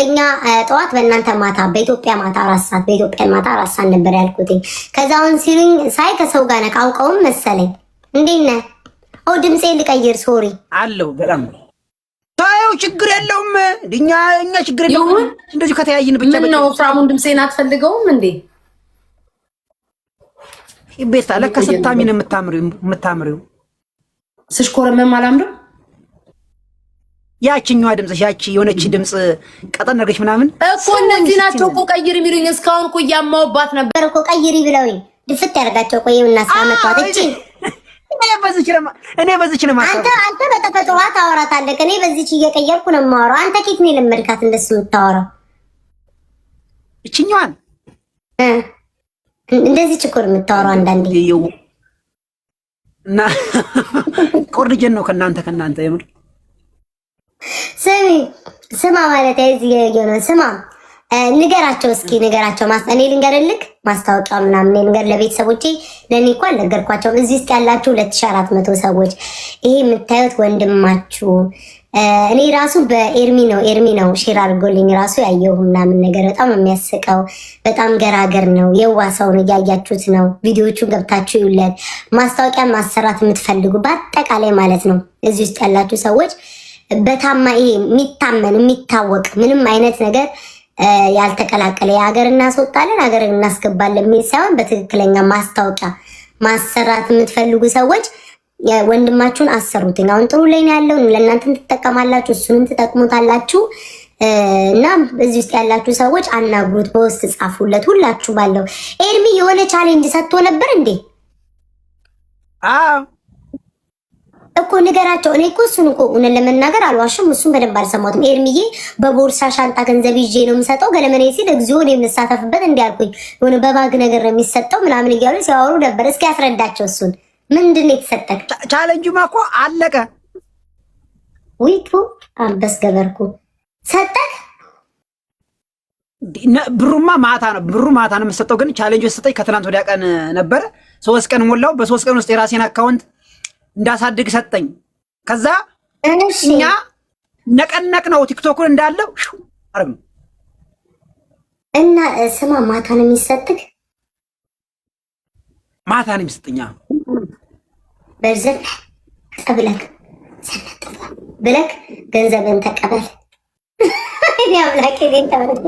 በእኛ ጠዋት በእናንተ ማታ በኢትዮጵያ ማታ 4 ሰዓት በኢትዮጵያ ማታ 4 ሰዓት ነበር ያልኩት። ከዛውን ሲሉኝ ሳይ ከሰው ጋር ነህ አውቀውም መሰለኝ። እንዴት ነህ? ኦ ድምጼ ልቀይር ሶሪ አለው በጣም ታየው ችግር የለውም። እኛ ችግር የለውም። እንደዚህ ከተያይን ብቻ ምን ነው ፍራሙን ድምጼን አትፈልገውም እንዴ? ቤታ ለካ ስታሚ ነው የምታምሪው ስሽኮረመም አላምርም። ያቺኛዋ ድምጽ ያቺ የሆነች ድምጽ ቀጠን ነገች ምናምን እኮ እነዚህ ናቸው እኮ ቀይር የሚሉኝ። እስካሁን እኮ እያማውባት ነበር እኮ ቀይሪ ብለውኝ ድፍት ያደርጋቸው ቆየውና ሳመጣት እቺ እኔ በዚች ነው ማለት አንተ በተፈጥሮ ታወራታለህ። እኔ በዚች እየቀየርኩ ነው የማወራው። አንተ ኬት ነው ለመድካት እንደሱ የምታወራው? እቺኛዋን እንደዚህ ችኮር የምታወራው አንዳንዴ እና ቆርጀን ነው ከናንተ የምር ስማ ማለት እዚህ ነው። ስማ ንገራቸው እስኪ ንገራቸው። እኔ ልንገርልክ ማስታወቂያ ምናምን ልንገር ለቤተሰቦቼ። ለእኔ እኮ አልነገርኳቸውም። እዚህ ውስጥ ያላችሁ 2400 ሰዎች ይሄ የምታዩት ወንድማችሁ እኔ ራሱ ኤርሚ ነው ሼር አድርጎልኝ ራሱ ያየው ምናምን ነገር በጣም የሚያስቀው በጣም ገራገር ነው። የዋሰውን እያያችሁት ነው። ቪዲዮቹን ገብታችሁ ይውላል። ማስታወቂያ ማሰራት የምትፈልጉ በአጠቃላይ ማለት ነው እዚህ ውስጥ ያላችሁ ሰዎች በታማ ይሄ የሚታመን የሚታወቅ ምንም አይነት ነገር ያልተቀላቀለ የሀገር እናስወጣለን ሀገር እናስገባለን የሚል ሳይሆን በትክክለኛ ማስታወቂያ ማሰራት የምትፈልጉ ሰዎች ወንድማችሁን አሰሩትኝ። አሁን ጥሩ ላይ ነው ያለው። ለእናንተም ትጠቀማላችሁ፣ እሱንም ትጠቅሙታላችሁ። እና እዚህ ውስጥ ያላችሁ ሰዎች አናግሩት፣ በውስጥ ጻፉለት። ሁላችሁ ባለው ኤርሚ የሆነ ቻሌንጅ ሰጥቶ ነበር እንዴ? እኮ ንገራቸው። እኔ እኮ እሱን እኮ እውነት ለመናገር አልዋሽም። እሱን በደንብ አልሰማሁትም። ኤርሚዬ በቦርሳ ሻንጣ ገንዘብ ይዤ ነው የምሰጠው ገለመኔ ሲል እግዚኦ እኔ የምሳተፍበት እንዲያልኩኝ የሆነ በባግ ነገር ነው የሚሰጠው ምናምን እያሉ ሲያወሩ ነበር። እስኪ ያስረዳቸው እሱን ምንድን ነው የተሰጠህ? ቻሌንጁማ እኮ አለቀ። ዊቱ አንበስ ገበርኩ ሰጠህ። ብሩማ ማታ ነው የምሰጠው። ግን ቻሌንጁ የሰጠኝ ከትናንት ወዲያ ቀን ነበረ። 3 ቀን ሞላው። በ3 ቀን ውስጥ የራሴን አካውንት እንዳሳድግ ሰጠኝ። ከዛ እኛ ነቀነቅ ነው ቲክቶኩን እንዳለው አረም እና ስማ ማታ ነው የሚሰጥህ። ማታ ነው የሚሰጠኝ። በርዘን ጠብለክ ሰነጥፋ ብለክ ገንዘብን ተቀበል። እኔ አምላኬ ነኝ ተባረክ።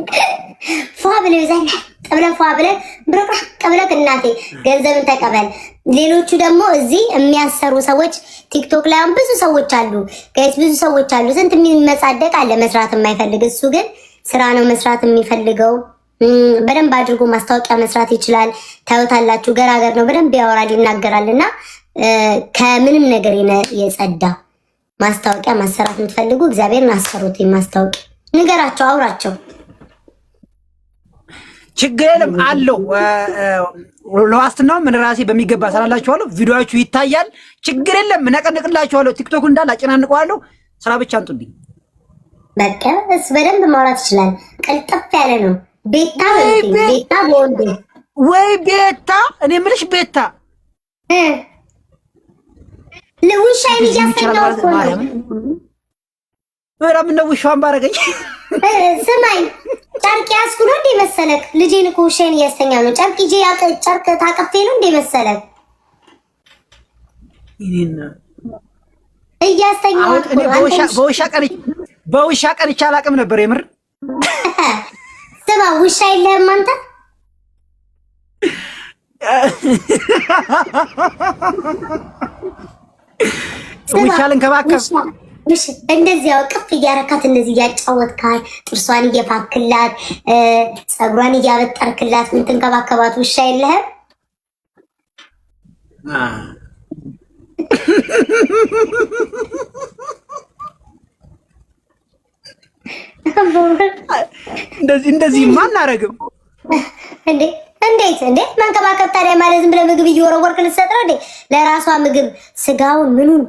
ፏ ብለ ዘን ጠብለ ፏ ብለ ብረቅ ቀብለክ እናቴ ገንዘብን ተቀበል። ሌሎቹ ደግሞ እዚህ የሚያሰሩ ሰዎች ቲክቶክ ላይ ብዙ ሰዎች አሉ ጋይስ፣ ብዙ ሰዎች አሉ። ስንት የሚመጻደቅ አለ መስራት የማይፈልግ። እሱ ግን ስራ ነው መስራት የሚፈልገው። በደንብ አድርጎ ማስታወቂያ መስራት ይችላል። ታዩታላችሁ። ገራገር ነው፣ በደንብ ያወራል፣ ይናገራልና ከምንም ነገር የጸዳ ማስታወቂያ ማሰራት የምትፈልጉ እግዚአብሔርን አሰሩት። ማስታወቂያ ንገራቸው፣ አውራቸው። ችግር የለም አለው። ለዋስትናው ምን ራሴ በሚገባ ሰራላችኋለሁ። ቪዲዮዎቹ ይታያል። ችግር የለም እነቀንቅላችኋለሁ። ቲክቶክ እንዳለ አጨናንቀዋለሁ። ስራ ብቻ አንጡልኝ በቃ። እሱ በደንብ ማውራት ይችላል። ቀልጠፍ ያለ ነው። ቤታ በወንድ ወይ ቤታ፣ እኔ የምልሽ ቤታ ለውሻዬን እያስተኛው እኮ ነው። ምንም ነው ውሻዋን ባረገኝ። ስማኝ ጨርቅ ያዝኩ ነው እንደ መሰለክ? ልጄን እኮ ውሻዬን እያስተኛው ነው። ጨርቅ ይዤ ጨርቅ ታቀፌ ነው እንደ መሰለክ? ይሄን እያስተኛው በውሻ ቀን አላቅም ነበር የምር። ስማ ውሻ የለህም አንተ? ውሻ ልንከባከብ እንደዚህ ቅፍ እያረካት እንደዚህ እያጫወትካት ጥርሷን እየፋክላት ፀጉሯን እያበጠርክላት ምትንከባከባት ውሻ የለህም? እንደዚህ ማናረግም እንዴ? እንዴት መንከባከብ ታዲያ ማለት ዝም ብለህ ምግብ እየወረወርክ ልትሰጥ ነው እንዴ? ለራሷ ምግብ ስጋውን ምኑን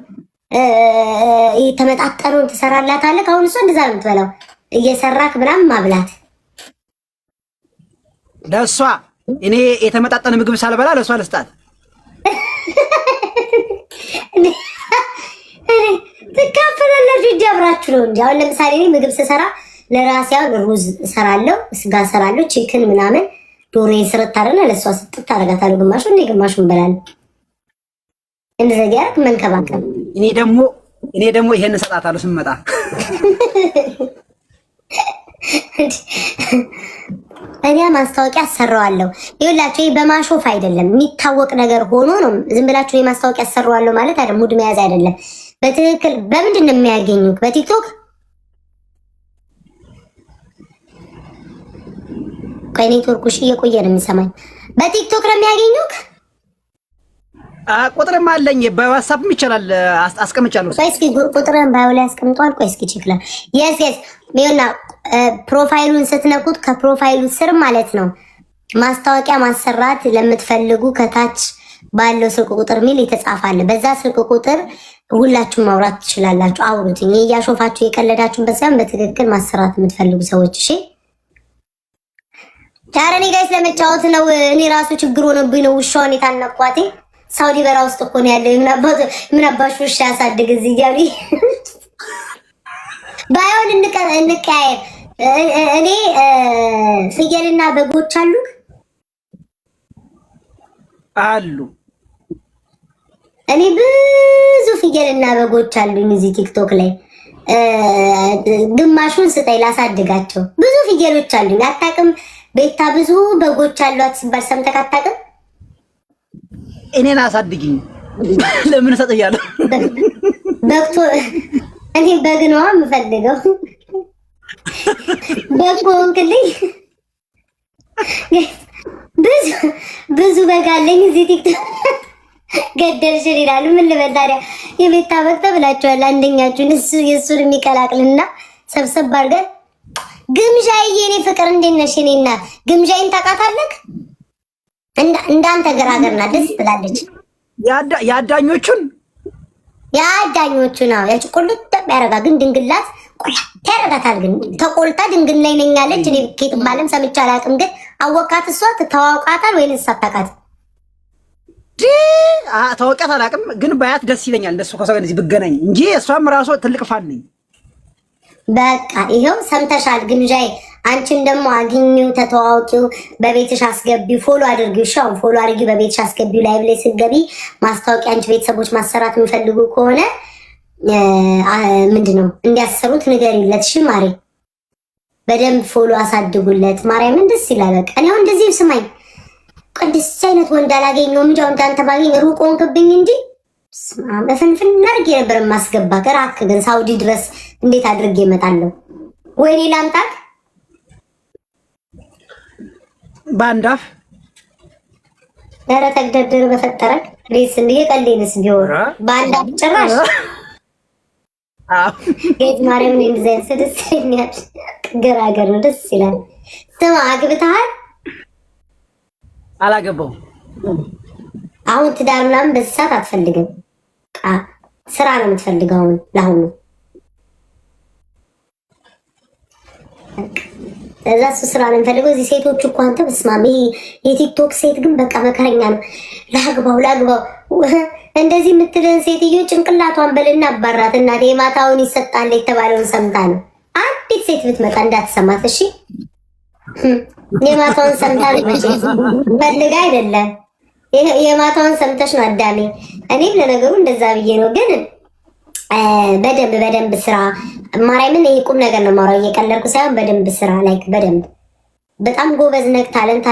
ተመጣጠኑን ትሰራላታለህ። አሁን እሷ እንደዛ ነው የምትበላው፣ እየሰራክ ምናምን ማብላት። ለእሷ እኔ የተመጣጠነ ምግብ ሳልበላ ለእሷ ልስጣት። ትካፈላላችሁ እንጂ አብራችሁ ነው እንጂ። አሁን ለምሳሌ እኔ ምግብ ስሰራ ለራሴ ሩዝ እሰራለሁ፣ ስጋ እሰራለሁ፣ ቺክን ምናምን ዶሮ ይስረታረና ለሷ ስጥት አደርጋታለሁ። ግማሹን እኔ ግማሹን እንበላለን። እንደዚህ ያርክ መንከባከብ። እኔ ደግሞ ይሄን እሰጣታለሁ ስመጣ። እኔ ማስታወቂያ አሰራዋለሁ። ይኸውላችሁ ይሄ በማሾፍ አይደለም፣ የሚታወቅ ነገር ሆኖ ነው። ዝም ብላችሁ የማስታወቂያ አሰራዋለሁ ማለት አይደለም፣ ሙድ መያዝ አይደለም። በትክክል በምንድን ነው የሚያገኙት? በቲክቶክ ቆይ ኔትወርኩሽ እየቆየ ነው የሚሰማኝ። በቲክቶክ ነው የሚያገኙት። ቁጥርም አለኝ በዋትስአፕም ይቻላል፣ አስቀምጫለሁ። ቆይ እስኪ ቁጥርን ባዮ ላይ አስቀምጧል። ቆይ እስኪ ችክላ የስ ይኸውና ፕሮፋይሉን ስትነኩት ከፕሮፋይሉ ስር ማለት ነው ማስታወቂያ ማሰራት ለምትፈልጉ ከታች ባለው ስልክ ቁጥር ሚል የተጻፋለ። በዛ ስልክ ቁጥር ሁላችሁም ማውራት ትችላላችሁ። አውሩትኝ። እያሾፋችሁ የቀለዳችሁበት ሳይሆን በትክክል ማሰራት የምትፈልጉ ሰዎች እሺ። ታረኔ ጋይስ ለመጫወት ነው። እኔ ራሱ ችግር ሆነብኝ ነው ውሻውን የታነኳቴ። ሳውዲ በራ ውስጥ እኮ ነው ያለው። ምን አባሽ ውሻ ያሳድግ እዚህ እያሉ ባይሆን እንቀያየር። እኔ ፍየልና በጎች አሉ። እኔ ብዙ ፍየልና በጎች አሉኝ እዚህ ቲክቶክ ላይ። ግማሹን ስጠኝ ላሳድጋቸው። ብዙ ፍየሎች አሉኝ። አታውቅም? ቤታ ብዙ በጎች አሏት ሲባል ሰምተህ አታውቅም? እኔን አሳድጊኝ። ለምን እሰጥኛለሁ? በግቶ እኔ በግ ነዋ የምፈልገው። በግ ሆንክልኝ። ብዙ በግ አለኝ እዚህ ቲክቶክ። ገደልሽን ይላሉ። ምን ልበል ታዲያ? የቤታ በግ ተብላችኋል። አንደኛችሁን የእሱን የሚቀላቅልና ሰብሰብ አድርገን ግምዣዬ፣ የኔ ፍቅር እንዴት ነሽ? የኔ እናት ግምዣዬን ታውቃታለህ? እንዳንተ ገራገር ናት። ደስ ትላለች። የአዳኞቹን ነው ያቺ ቁልጥ ያረጋ ግን ድንግላት ቁልጥ ያረጋታል። ግን ተቆልጣ ድንግል ላይ ነኝ አለች። እኔ ኬት ማለም ሰምቼ አላውቅም። ግን አወቃት? እሷ ተዋውቃታል ወይንስ አታውቃት? ተዋውቃት አላውቅም። ግን ባያት ደስ ይለኛል። እንደሱ ከሰው ጋር ብገናኝ እንጂ እሷም ራሷ ትልቅ ፋን ነኝ። በቃ ይኸው ሰምተሻል። ግምዣዬ አንቺም ደግሞ አግኚው፣ ተተዋውቂው፣ በቤትሽ አስገቢው፣ ፎሎ አድርጊው። ሻው ፎሎ አድርጊው፣ በቤትሽ አስገቢው። ላይቭ ላይ ስትገቢ ማስታወቂያ አንቺ ቤተሰቦች ማሰራት የሚፈልጉ ከሆነ ምንድነው እንዲያሰሩት ንገሪለት። እሺ ማሬ፣ በደንብ ፎሎ አሳድጉለት። ማርያምን ደስ ይላል። በቃ እኔ አሁን እንደዚህ ስማኝ፣ ቅድስ አይነት ወንድ አላገኘሁም እንጂ አሁን እንዳንተ ባገኝ ሩቅ ሆንክብኝ እንጂ በፍንፍን አድርጌ ነበር የማስገባ። ከራክ ግን ሳውዲ ድረስ እንዴት አድርጌ እመጣለሁ? ወይኔ ላምጣት በአንድ አፍ። ኧረ ተግደርድር በፈጠረክ ሬስ እንዴ ቀሌንስ ቢሆን በአንድ አፍ ጭራሽ ጌት ማርያም እንደዚህ ስድስት ይኛል። ገራገር ነው፣ ደስ ይላል። ስማ አግብተሃል? አላገባሁም። አሁን ትዳር ምናምን በዚህ ሰዓት አትፈልግም? ስራ ነው የምትፈልገው አሁን ለአሁኑ? እዛ እሱ ስራ ነው የምፈልገው። እዚህ ሴቶቹ እኮ አንተ በስማም፣ ይሄ የቲክቶክ ሴት ግን በቃ መከረኛ ነው። ላግባው እንደዚህ የምትለን ሴትዮ ጭንቅላቷን በልና አባራት። እናቴ የማታውን ይሰጣል የተባለውን ሰምታ ነው። አንዲት ሴት ብትመጣ እንዳትሰማት እሺ። የማታውን ሰምታ ፈልጋ አይደለም፣ የማታውን ሰምተሽ ነው አዳሜ። እኔም ለነገሩ እንደዛ ብዬ ነው። ግን በደንብ ስራ ማርያምን። ይሄ ቁም ነገር ነው የማወራው፣ እየቀለድኩ ሳይሆን በደንብ ስራ። ላይክ በደንብ በጣም ጎበዝ ነህ፣ ታለንት